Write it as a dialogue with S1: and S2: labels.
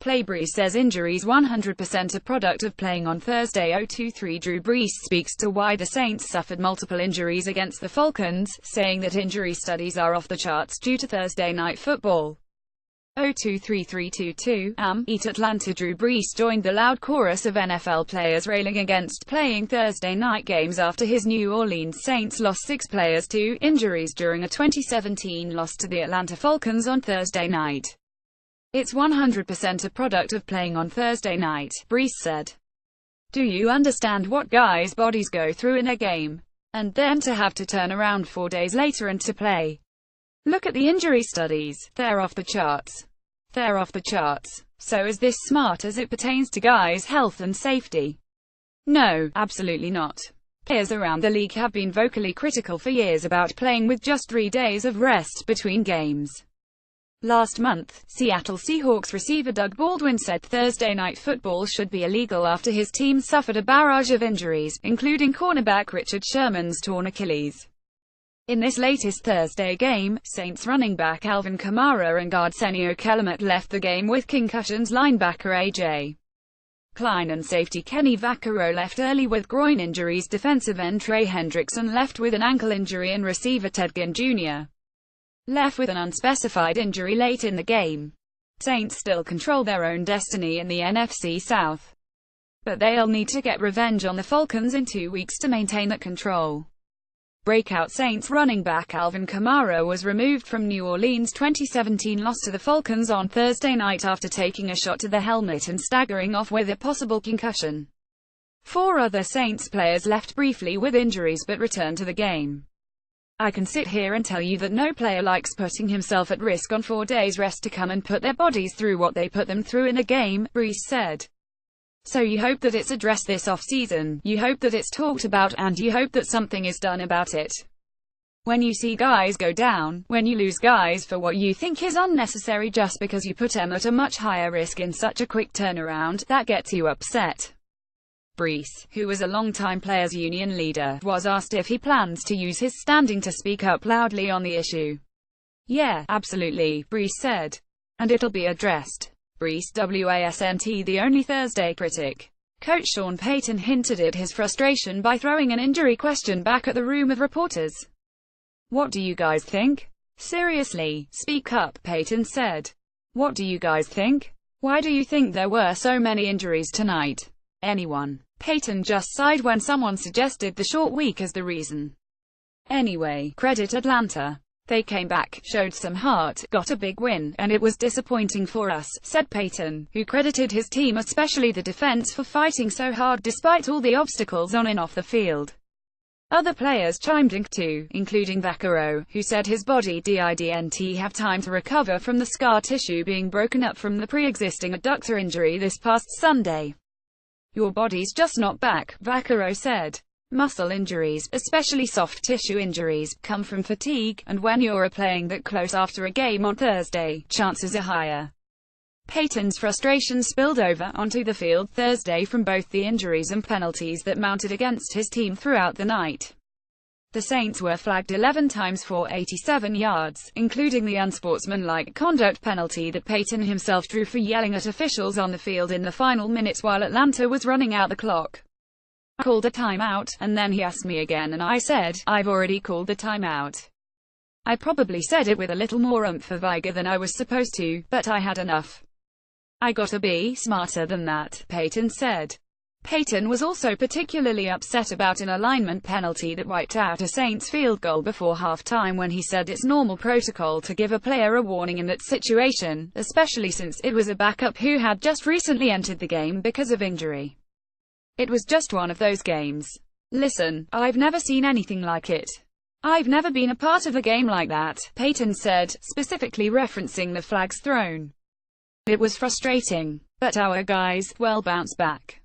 S1: play. Brees says injuries 100% a product of playing on Thursday. 023 Drew Brees speaks to why the Saints suffered multiple injuries against the Falcons, saying that injury studies are off the charts due to Thursday night football. 023322 eat Atlanta. Drew Brees joined the loud chorus of NFL players railing against playing Thursday night games after his New Orleans Saints lost 6 players to injuries during a 2017 loss to the Atlanta Falcons on Thursday night. It's 100% a product of playing on Thursday night, Brees said. Do you understand what guys' bodies go through in a game? And then to have to turn around 4 days later and to play. Look at the injury studies. They're off the charts. They're off the charts. So is this smart as it pertains to guys' health and safety? No, absolutely not. Players around the league have been vocally critical for years about playing with just 3 days of rest between games. Last month, Seattle Seahawks receiver Doug Baldwin said Thursday night football should be illegal after his team suffered a barrage of injuries, including cornerback Richard Sherman's torn Achilles. In this latest Thursday game, Saints running back Alvin Kamara and guard Senio Kelamet left the game with concussions. Linebacker A.J. Klein and safety Kenny Vaccaro left early with groin injuries. Defensive end Trey Hendrickson left with an ankle injury, and receiver Ted Ginn Jr. left with an unspecified injury late in the game. Saints still control their own destiny in the NFC South, but they'll need to get revenge on the Falcons in 2 weeks to maintain that control. Breakout Saints running back Alvin Kamara was removed from New Orleans' 2017 loss to the Falcons on Thursday night after taking a shot to the helmet and staggering off with a possible concussion. 4 other Saints players left briefly with injuries but returned to the game. I can sit here and tell you that no player likes putting himself at risk on 4 days rest to come and put their bodies through what they put them through in a game, Brees said. So you hope that it's addressed this off-season, you hope that it's talked about, and you hope that something is done about it. When you see guys go down, when you lose guys for what you think is unnecessary just because you put them at a much higher risk in such a quick turnaround, that gets you upset. Brees, who was a longtime players' union leader, was asked if he plans to use his standing to speak up loudly on the issue. Yeah, absolutely, Brees said. And it'll be addressed. Brees wasn't the only Thursday critic. Coach Sean Payton hinted at his frustration by throwing an injury question back at the room of reporters. What do you guys think? Seriously, speak up, Payton said. What do you guys think? Why do you think there were so many injuries tonight? Anyone? Payton just sighed when someone suggested the short week as the reason. Anyway, credit Atlanta. They came back, showed some heart, got a big win, and it was disappointing for us, said Payton, who credited his team, especially the defense, for fighting so hard despite all the obstacles on and off the field. Other players chimed in too, including Vaccaro, who said his body didn't have time to recover from the scar tissue being broken up from the pre-existing adductor injury this past Sunday. Your body's just not back, Vaccaro said. Muscle injuries, especially soft tissue injuries, come from fatigue, and when you're playing that close after a game on Thursday, chances are higher. Payton's frustration spilled over onto the field Thursday from both the injuries and penalties that mounted against his team throughout the night. The Saints were flagged 11 times for 87 yards, including the unsportsmanlike conduct penalty that Payton himself drew for yelling at officials on the field in the final minutes while Atlanta was running out the clock. I called a timeout, and then he asked me again and I said, I've already called the timeout. I probably said it with a little more oomph or vigor than I was supposed to, but I had enough. I gotta be smarter than that, Payton said. Payton was also particularly upset about an alignment penalty that wiped out a Saints field goal before halftime when he said it's normal protocol to give a player a warning in that situation, especially since it was a backup who had just recently entered the game because of injury. It was just one of those games. Listen, I've never seen anything like it. I've never been a part of a game like that, Payton said, specifically referencing the flags thrown. It was frustrating. But our guys, well, bounced back.